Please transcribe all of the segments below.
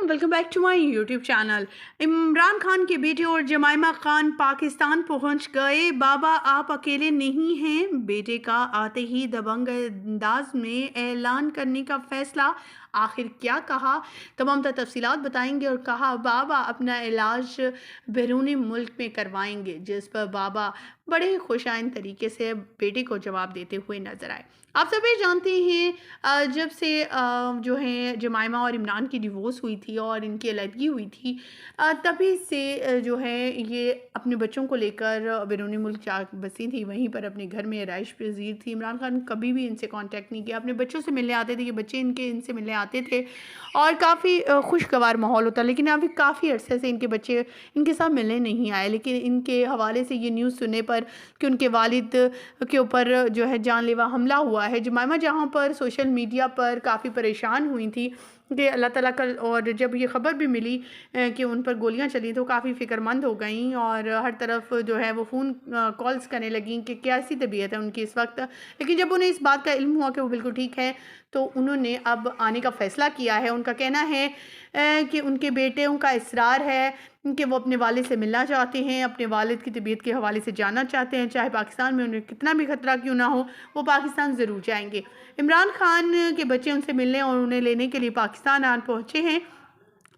Welcome back to my YouTube channel. Imran Khan के बेटे और जमाइमा खान पाकिस्तान पहुंच गए। बाबा आप अकेले नहीं हैं, बेटे का आते ही दबंग अंदाज में ऐलान करने का फैसला। आखिर क्या कहा, तमाम तफसीलात बताएंगे। और कहा बाबा अपना इलाज बैरून मुल्क में करवाएंगे, जिस पर बाबा बड़े ही खुशाइन तरीके से बेटे को जवाब देते हुए नजर आए। आप सभी जानते हैं जब से जो है जमाइमा और इमरान की डिवोर्स हुई थी और इनकी अलहदगी हुई थी, तभी से जो है ये अपने बच्चों को लेकर बैरून मुल्क जा बसी थी, वहीं पर अपने घर में रहाइश पजीर थी। इमरान खान कभी भी इनसे कांटेक्ट नहीं किया, अपने बच्चों से मिलने आते थे, ये बच्चे इनसे मिलने आते थे और काफ़ी खुशगवार माहौल होता। लेकिन अभी काफ़ी अरसे से इनके बच्चे इनके साथ मिलने नहीं आए। लेकिन इनके हवाले से ये न्यूज़ सुनने पर कि उनके वालिद के ऊपर जो है जानलेवा हमला हुआ है, जमाइमा जहाँ पर सोशल मीडिया पर काफ़ी परेशान हुई थी कि अल्लाह ताला का, और जब ये ख़बर भी मिली कि उन पर गोलियां चली तो काफ़ी फ़िक्रमंद हो गई और हर तरफ जो है वो फ़ोन कॉल्स करने लगी कि कैसी तबीयत है उनकी इस वक्त। लेकिन जब उन्हें इस बात का इल्म हुआ कि वो बिल्कुल ठीक है तो उन्होंने अब आने का फ़ैसला किया है। उनका कहना है कि उनके बेटों का इसरार है कि वो अपने वालिद से मिलना चाहते हैं, अपने वालिद की तबीयत के हवाले से जानना चाहते हैं। चाहे पाकिस्तान में उन्हें कितना भी ख़तरा क्यों ना हो, वो पाकिस्तान ज़रूर जाएंगे। इमरान खान के बच्चे उनसे मिलने और उन्हें लेने के लिए पाकिस्तान आन पहुँचे हैं।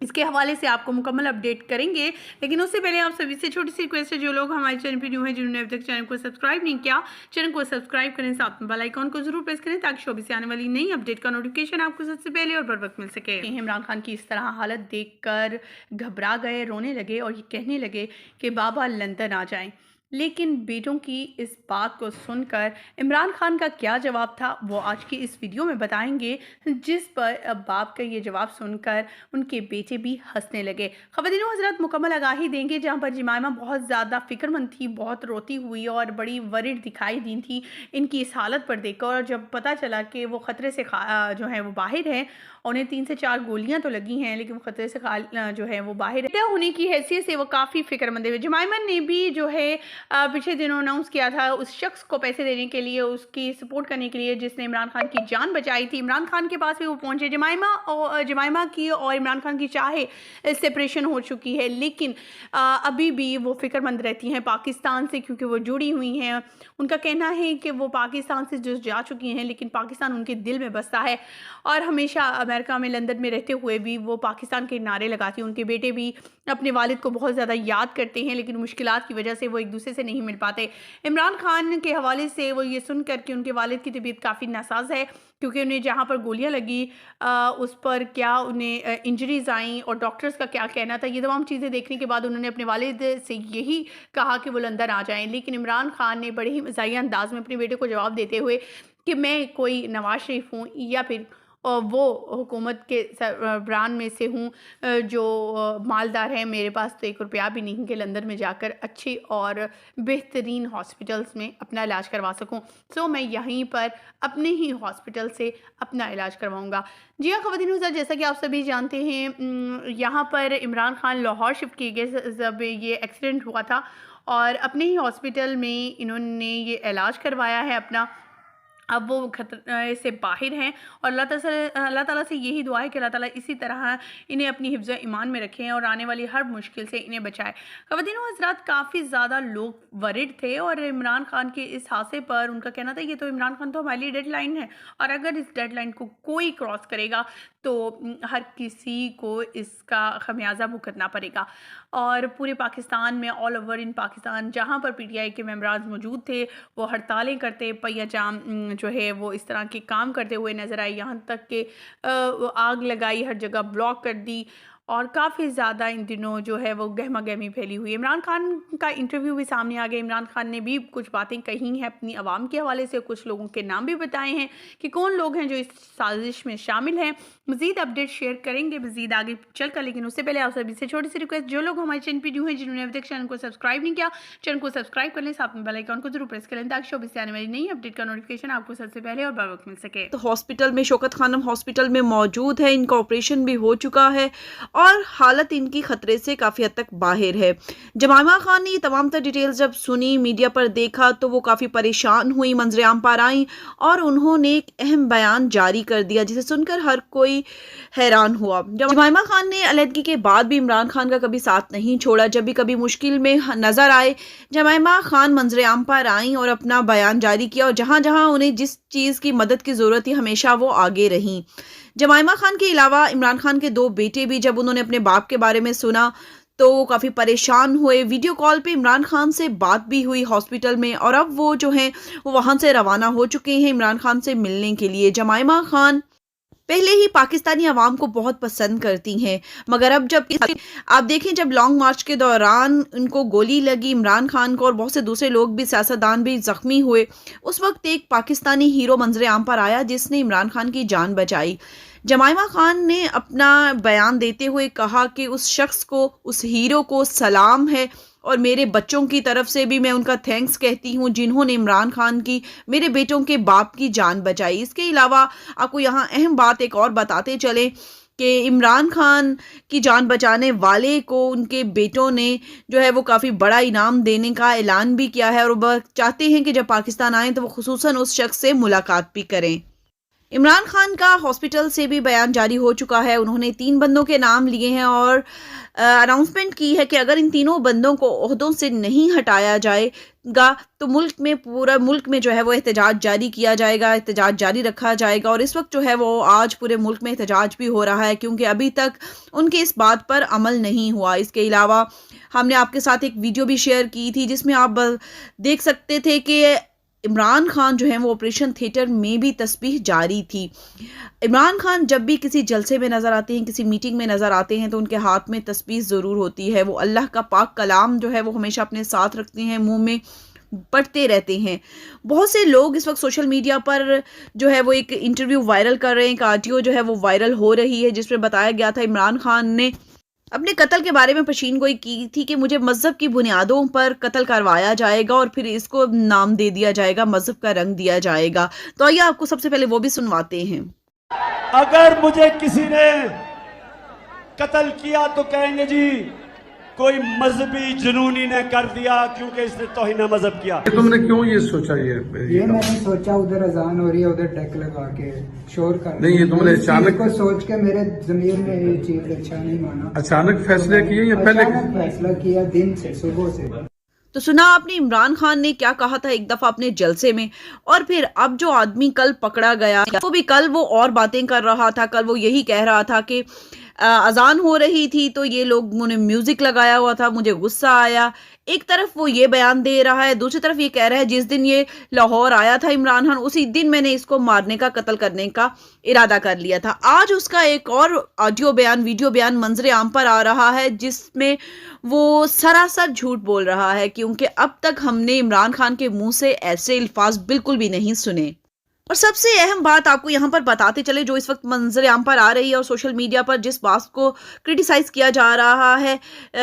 इसके हवाले से आपको मुकम्मल अपडेट करेंगे, लेकिन उससे पहले आप सभी से छोटी सी रिक्वेस्ट है, जो लोग हमारे चैनल पर न्यू हैं, जिन्होंने अभी तक चैनल को सब्सक्राइब नहीं किया, चैनल को सब्सक्राइब करें, साथ में बेल आइकॉन को जरूर प्रेस करें ताकि शोबी से आने वाली नई अपडेट का नोटिफिकेशन आपको सबसे पहले और बर वक्त मिल सके। इमरान खान की इस तरह हालत देखकर घबरा गए, रोने लगे और ये कहने लगे कि बाबा लंदन आ जाएं। लेकिन बेटों की इस बात को सुनकर इमरान खान का क्या जवाब था वो आज की इस वीडियो में बताएंगे, जिस पर बाप का ये जवाब सुनकर उनके बेटे भी हंसने लगे। ख़वातीनो हज़रात, मुकम्मल आगाही देंगे जहां पर जमाइमा बहुत ज़्यादा फ़िक्रमंद थी, बहुत रोती हुई और बड़ी वरिड दिखाई दी थी इनकी इस हालत पर देखकर। और जब पता चला कि वो ख़तरे से जो है वो बाहर है, उन्हें 3 से 4 गोलियां तो लगी हैं लेकिन वो ख़तरे से जो है वो बाहर है, होने की हैसियत से वो काफ़ी फ़िक्रमंद है। जमाइमा ने भी जो है पिछले दिनों अनाउंस किया था उस शख्स को पैसे देने के लिए, उसकी सपोर्ट करने के लिए जिसने इमरान खान की जान बचाई थी। इमरान खान के पास भी वो पहुंचे। जमाइमा की और इमरान खान की चाहे सेपरेशन हो चुकी है, लेकिन अभी भी वो फ़िक्रमंद रहती हैं पाकिस्तान से, क्योंकि वो जुड़ी हुई हैं। उनका कहना है कि वो पाकिस्तान से जो जा चुकी हैं, लेकिन पाकिस्तान उनके दिल में बसता है और हमेशा अमेरिका में, लंदन में रहते हुए भी वो पाकिस्तान के नारे लगाती हैं। उनके बेटे भी अपने वालिद को बहुत ज़्यादा याद करते हैं, लेकिन मुश्किलात की वजह से वो एक दूसरे से नहीं मिल पाते। इमरान खान के हवाले से वो ये सुनकर कि उनके वालिद की तबीयत काफ़ी नासाज है, क्योंकि उन्हें जहाँ पर गोलियां लगी उस पर क्या उन्हें इंजरीज आई और डॉक्टर्स का क्या कहना था, ये तमाम चीज़ें देखने के बाद उन्होंने अपने वालिद से यही कहा कि वो लंदन आ जाएं। लेकिन इमरान खान ने बड़े ही मज़ाहिया अंदाज में अपने बेटे को जवाब देते हुए कि मैं कोई नवाज शरीफ हूँ या फिर वो हुकूमत के सरबराह में से हूँ जो मालदार है, मेरे पास तो 1 रुपया भी नहीं कि लंदन में जाकर अच्छी और बेहतरीन हॉस्पिटल्स में अपना इलाज करवा सकूँ। सो मैं यहीं पर अपने ही हॉस्पिटल से अपना इलाज करवाऊँगा। जी हाँ ख़वातीनो, जैसा कि आप सभी जानते हैं, यहाँ पर इमरान खान लाहौर शिफ्ट किए गए जब ये एक्सीडेंट हुआ था और अपने ही हॉस्पिटल में इन्होंने ये इलाज करवाया है अपना। अब वो खतरे से बाहर हैं और अल्लाह ताला से यही दुआ है कि अल्लाह ताला इसी तरह इन्हें अपनी हिफ्ज़ ईमान में रखें और आने वाली हर मुश्किल से इन्हें बचाए। ख़वातीनो हज़रात, काफ़ी ज़्यादा लोग वरिड थे और इमरान खान के इस हादसे पर उनका कहना था ये तो इमरान खान तो हमारे लिए डेडलाइन है और अगर इस डेडलाइन को कोई क्रॉस करेगा तो हर किसी को इसका खमियाजा भुगतना पड़ेगा। और पूरे पाकिस्तान में, ऑल ओवर इन पाकिस्तान, जहाँ पर PTI के मेंबरान मौजूद थे, वो हड़तालें करते, पहिया जाम जो है वो इस तरह के काम करते हुए नज़र आए, यहाँ तक कि आग लगाई, हर जगह ब्लॉक कर दी और काफ़ी ज़्यादा इन दिनों जो है वो गहमा गहमी फैली हुई है। इमरान खान का इंटरव्यू भी सामने आ गया। इमरान खान ने भी कुछ बातें कही हैं अपनी आवाम के हवाले से, कुछ लोगों के नाम भी बताए हैं कि कौन लोग हैं जो इस साजिश में शामिल हैं। मज़ीद अपडेट शेयर करेंगे मज़ीद आगे चल कर, लेकिन उससे पहले आप सभी से छोटी सी रिक्वेस्ट, जो लोग हमारे चैनल पर न्यू हैं, जिन्होंने अभी तक चैनल को सब्सक्राइब नहीं किया, चैनल को सब्सक्राइब कर लें, साथ में बेल आइकॉन को जरूर प्रेस करें ताकि शोबी से आने वाली नई अपडेट का नोटिफिकेशन आपको सबसे पहले और बर वक्त मिल सके। तो हॉस्पिटल में, शौकत खानम हॉस्पिटल में मौजूद है, इनका ऑपरेशन भी हो चुका है اور حالت ان کی خطرے سے کافی حد تک باہر ہے۔ جمائمہ خان نے یہ تمام تر ڈیٹیل جب سنی، میڈیا پر دیکھا تو وہ کافی پریشان ہوئی، منظر عام پر آئیں اور انہوں نے ایک اہم بیان جاری کر دیا جسے سن کر ہر کوئی حیران ہوا۔ جمائمہ خان نے علیحدگی کے بعد بھی عمران خان کا کبھی ساتھ نہیں چھوڑا۔ جب بھی کبھی مشکل میں نظر آئے جمائمہ خان منظر عام پر آئیں اور اپنا بیان جاری کیا، اور جہاں جہاں انہیں جس چیز کی مدد کی ضرورت تھی ہمیشہ وہ آگے رہیں۔ جمائمہ خان کے علاوہ عمران خان کے 2 بیٹے بھی جب انہوں نے اپنے باپ کے بارے میں سنا تو وہ کافی پریشان ہوئے۔ ویڈیو کال پہ عمران خان سے بات بھی ہوئی ہاسپٹل میں، اور اب وہ جو ہیں وہ وہاں سے روانہ ہو چکے ہیں عمران خان سے ملنے کے لیے۔ جمائمہ خان پہلے ہی پاکستانی عوام کو بہت پسند کرتی ہیں، مگر اب جب آپ دیکھیں جب لانگ مارچ کے دوران ان کو گولی لگی عمران خان کو اور بہت سے دوسرے لوگ بھی، سیاستدان بھی زخمی ہوئے، اس وقت ایک پاکستانی ہیرو منظر عام پر آیا جس نے عمران خان کی جان بچائی۔ جمائمہ خان نے اپنا بیان دیتے ہوئے کہا کہ اس شخص کو، اس ہیرو کو سلام ہے، اور میرے بچوں کی طرف سے بھی میں ان کا تھینکس کہتی ہوں جنہوں نے عمران خان کی، میرے بیٹوں کے باپ کی جان بچائی۔ اس کے علاوہ آپ کو یہاں اہم بات ایک اور بتاتے چلیں کہ عمران خان کی جان بچانے والے کو ان کے بیٹوں نے جو ہے وہ کافی بڑا انعام دینے کا اعلان بھی کیا ہے، اور وہ چاہتے ہیں کہ جب پاکستان آئیں تو وہ خصوصاً اس شخص سے ملاقات بھی کریں۔ عمران خان کا ہاسپٹل سے بھی بیان جاری ہو چکا ہے۔ انہوں نے 3 بندوں کے نام لیے ہیں اور اناؤنسمنٹ کی ہے کہ اگر ان تینوں بندوں کو عہدوں سے نہیں ہٹایا جائے گا تو ملک میں، پورا ملک میں جو ہے وہ احتجاج جاری کیا جائے گا، احتجاج جاری رکھا جائے گا۔ اور اس وقت جو ہے وہ آج پورے ملک میں احتجاج بھی ہو رہا ہے کیونکہ ابھی تک ان کے اس بات پر عمل نہیں ہوا۔ اس کے علاوہ ہم نے آپ کے ساتھ ایک ویڈیو بھی شیئر کی تھی جس میں آپ دیکھ سکتے تھے کہ عمران خان جو ہیں وہ آپریشن تھیٹر میں بھی تسبیح جاری تھی۔ عمران خان جب بھی کسی جلسے میں نظر آتے ہیں، کسی میٹنگ میں نظر آتے ہیں تو ان کے ہاتھ میں تسبیح ضرور ہوتی ہے۔ وہ اللہ کا پاک کلام جو ہے وہ ہمیشہ اپنے ساتھ رکھتے ہیں، منہ میں پڑھتے رہتے ہیں۔ بہت سے لوگ اس وقت سوشل میڈیا پر جو ہے وہ ایک انٹرویو وائرل کر رہے ہیں، ایک آڈیو جو ہے وہ وائرل ہو رہی ہے جس میں بتایا گیا تھا عمران خان نے اپنے قتل کے بارے میں پیشین گوئی کی تھی کہ مجھے مذہب کی بنیادوں پر قتل کروایا جائے گا اور پھر اس کو نام دے دیا جائے گا، مذہب کا رنگ دیا جائے گا۔ تو آئیے آپ کو سب سے پہلے وہ بھی سنواتے ہیں۔ اگر مجھے کسی نے قتل کیا تو کہیں گے جی کوئی مذہبی جنونی نے کر دیا کیونکہ اس نے توہین مذہب کیا۔ تم نے کیوں یہ سوچا؟ یہ میں نے سوچا ادھر اذان ہو رہی ہے، ادھر ڈیک لگا کے شور کر نہیں، یہ تم نے اچانک کو سوچ کے میرے ضمیر میں یہ چیز اچھا نہیں مانا، اچانک فیصلے کیے یا پہلے؟ اچانک فیصلہ کیا دن سے، صبح سے۔ تو سنا آپ نے عمران خان نے کیا کہا تھا ایک دفعہ اپنے جلسے میں، اور پھر اب جو آدمی کل پکڑا گیا وہ بھی کل وہ اور باتیں کر رہا تھا۔ کل وہ یہی کہہ رہا تھا کہ اذان ہو رہی تھی تو یہ لوگ نے میوزک لگایا ہوا تھا، مجھے غصہ آیا۔ ایک طرف وہ یہ بیان دے رہا ہے، دوسری طرف یہ کہہ رہا ہے جس دن یہ لاہور آیا تھا عمران خان اسی دن میں نے اس کو مارنے کا، قتل کرنے کا ارادہ کر لیا تھا۔ آج اس کا ایک اور آڈیو بیان، ویڈیو بیان منظر عام پر آ رہا ہے جس میں وہ سراسر جھوٹ بول رہا ہے کیونکہ اب تک ہم نے عمران خان کے منہ سے ایسے الفاظ بالکل بھی نہیں سنے۔ اور سب سے اہم بات آپ کو یہاں پر بتاتے چلے جو اس وقت منظر عام پر آ رہی ہے اور سوشل میڈیا پر جس بات کو کرٹیسائز کیا جا رہا ہے،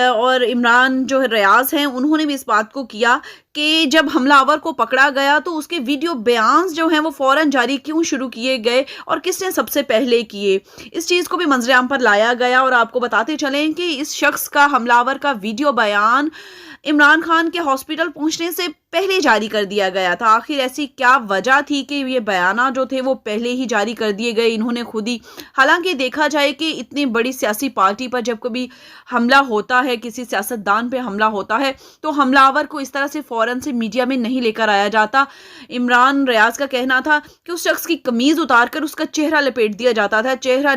اور عمران جو ریاض ہیں انہوں نے بھی اس بات کو کیا کہ جب حملہ آور کو پکڑا گیا تو اس کے ویڈیو بیانز جو ہیں وہ فوراً جاری کیوں شروع کیے گئے اور کس نے سب سے پہلے کیے۔ اس چیز کو بھی منظر عام پر لایا گیا اور آپ کو بتاتے چلیں کہ اس شخص کا، حملہ آور کا ویڈیو بیان عمران خان کے ہاسپٹل پہنچنے سے پہلے جاری کر دیا گیا تھا۔ آخر ایسی کیا وجہ تھی کہ یہ بیانات جو تھے وہ پہلے ہی جاری کر دیے گئے انہوں نے خود ہی؟ حالانکہ دیکھا جائے کہ اتنی بڑی سیاسی پارٹی پر جب کبھی حملہ ہوتا ہے، کسی سیاستدان پہ حملہ ہوتا ہے تو حملہ آور کو اس طرح سے فوراً سے میڈیا میں نہیں لے کر آیا جاتا۔ عمران ریاض کا کہنا تھا کہ اس شخص کی قمیض اتار کر اس کا چہرہ لپیٹ دیا جاتا تھا، چہرہ